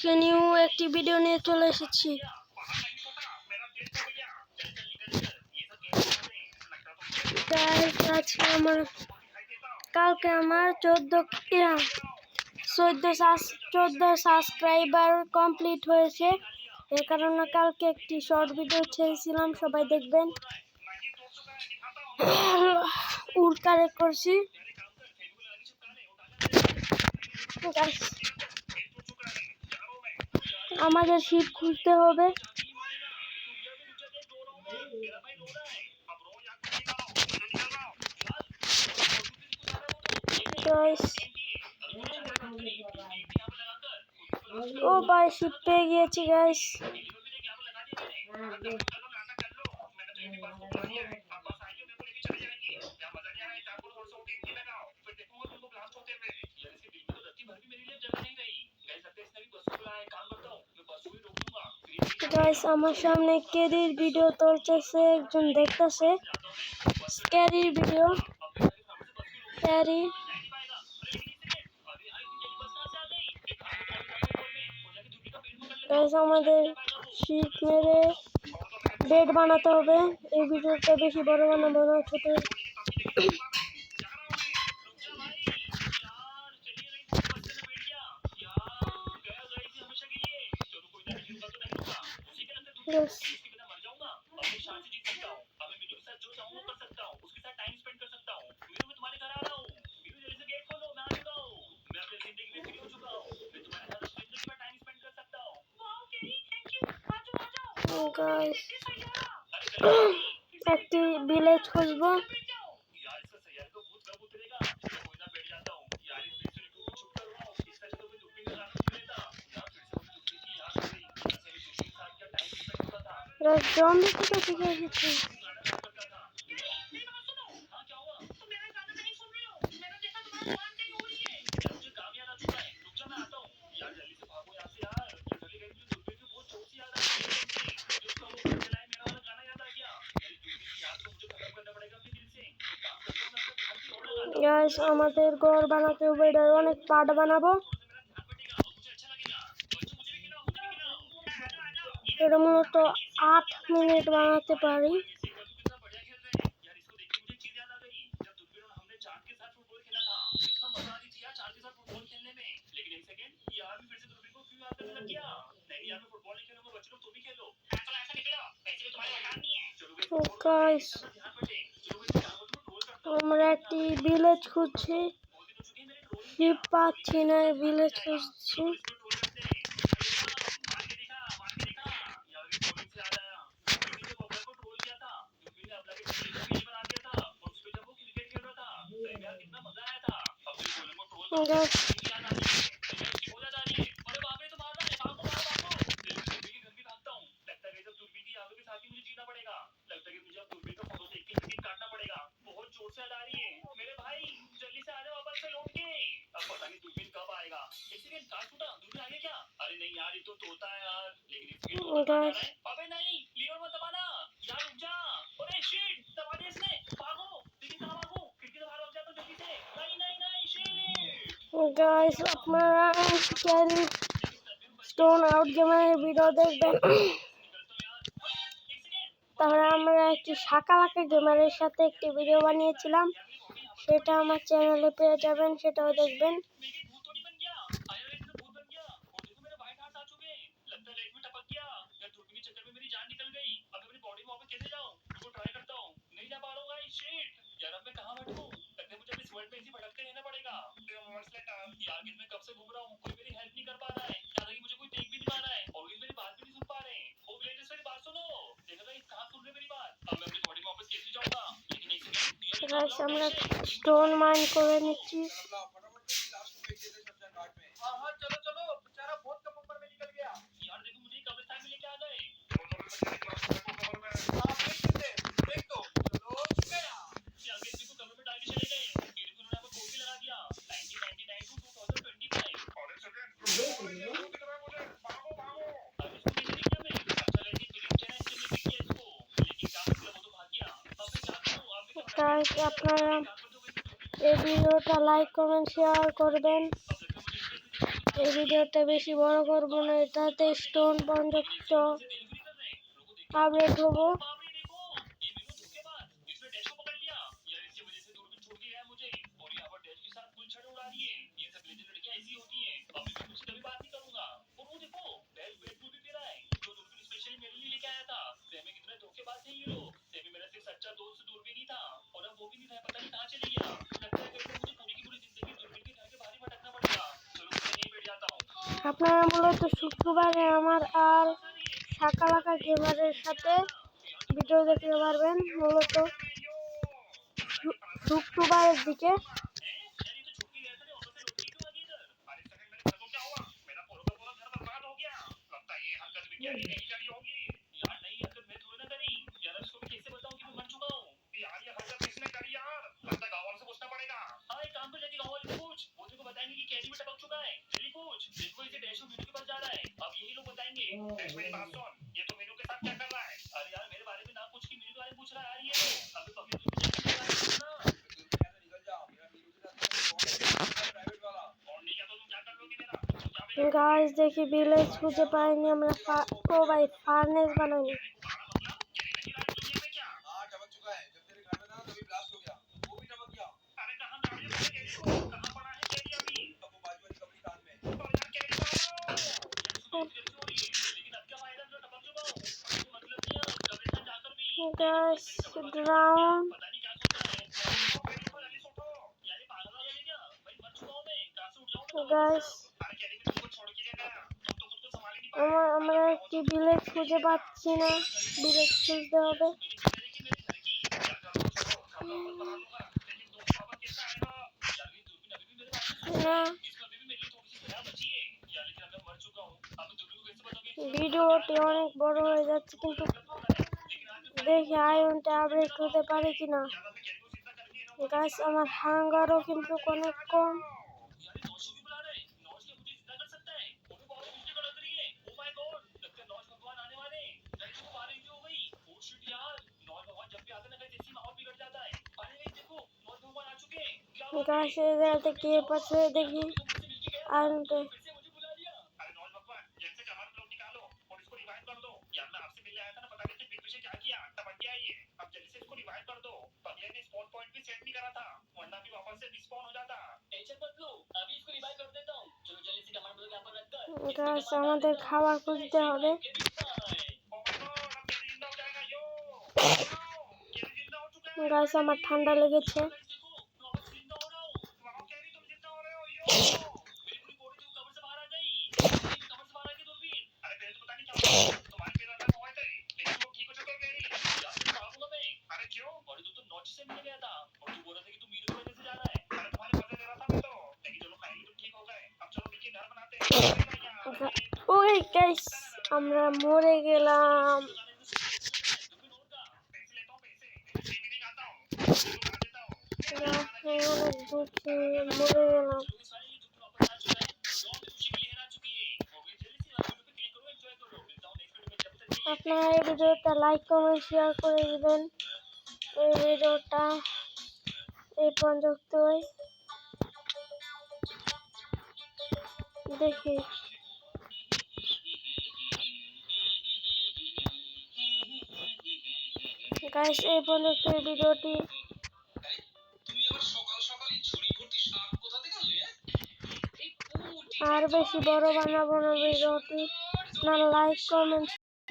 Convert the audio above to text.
আজকে নিউ একটি ভিডিও নিয়ে চলে এসেছি। কালকে আমার 14 সাবস্ক্রাইবার কমপ্লিট হয়েছে। এর কারণে কালকে একটি শর্ট ভিডিও ছেড়েছিলাম, সবাই দেখবেন। কারেক্ট করছি। আমাদের শীট খুলতে হবে। ও ভাই, শীট পেয়ে গিয়েছি গাইস। গাইস, আমার সামনে ক্যারির ভিডিও চলতেছে, একজন দেখতেছে ক্যারির ভিডিও। ক্যারি গাইস, আমাদের শীট মেরে বেড বানাতে হবে। এই ভিডিওটা বেশি বড় বানাবো না, ছোট। একটি ভিলেজ খুঁজবো। জম্বি কোথা থেকে এসেছে? গাইস, আমাদের ঘর বানাতে হবে, এটার অনেক পার্ট বানাবো। এটা মূলত 8 মিনিট বানাতে পারি। গাইস, আমরা একটি ভিলেজ খুঁজছি, শিপ পাচ্ছি না, ভিলেজ খুঁজছি। গাইস, আপনারা ক্যারি স্টোন আউট গেমের ভিডিও দেখবেন। তারপরে আমরা একটি শাকালাকা গেমারের সাথে একটি ভিডিও বানিয়েছিলাম, সেটা আমার চ্যানেলে পেয়ে যাবেন, সেটাও দেখবেন। আমরা স্টোন মাইন করে নিচ্ছি। আপনারা এই ভিডিওটা লাইক কমেন্ট শেয়ার করবেন এই ভিডিওটা বেশি বড় করবো না, এটাতে স্টোন পর্যন্ত আপডেট হবো। আপনারা মূলত শুক্রবারে আমার আর শাকালাকা গেমারের সাথে ভিডিও দেখতে পারবেন, মূলত শুক্রবারের দিকে। গাইস দেখি ভিলেজ খুঁজে পাইনি আমরা। ও ভাই ফার্নেস বানাইনি। गाइस ग्राउंड गाइस আমরা একটি ভিলেজ খুঁজে পাচ্ছি না, ভিলেজ খুঁজতে হবে। ভিডিওটি অনেক বড় হয়ে যাচ্ছে, কিন্তু দেখি আয়রনটা আপডেট হতে পারে কিনা। গাইস আমার হাঙ্গারও কিন্তু অনেক কম। गाइस ये जाते के पास देखी आयरनटे गाइस আমাদের খাবার খুঁজতে হবে। गाइस আমার ঠান্ডা লেগেছে। ওই গাইস আমরা মরে গেলাম। অনেক দুঃখে মরে গেলাম। আপনারা এই ভিডিওটা লাইক কমেন্ট শেয়ার করে দিবেন। এই ভিডিওটা এই পর্যন্তই। দেখি গাইস এই পর্যন্ত ভিডিওটি। আর বেশি বড় বানাবো না ভিডিওটি, আপনারা লাইক কমেন্ট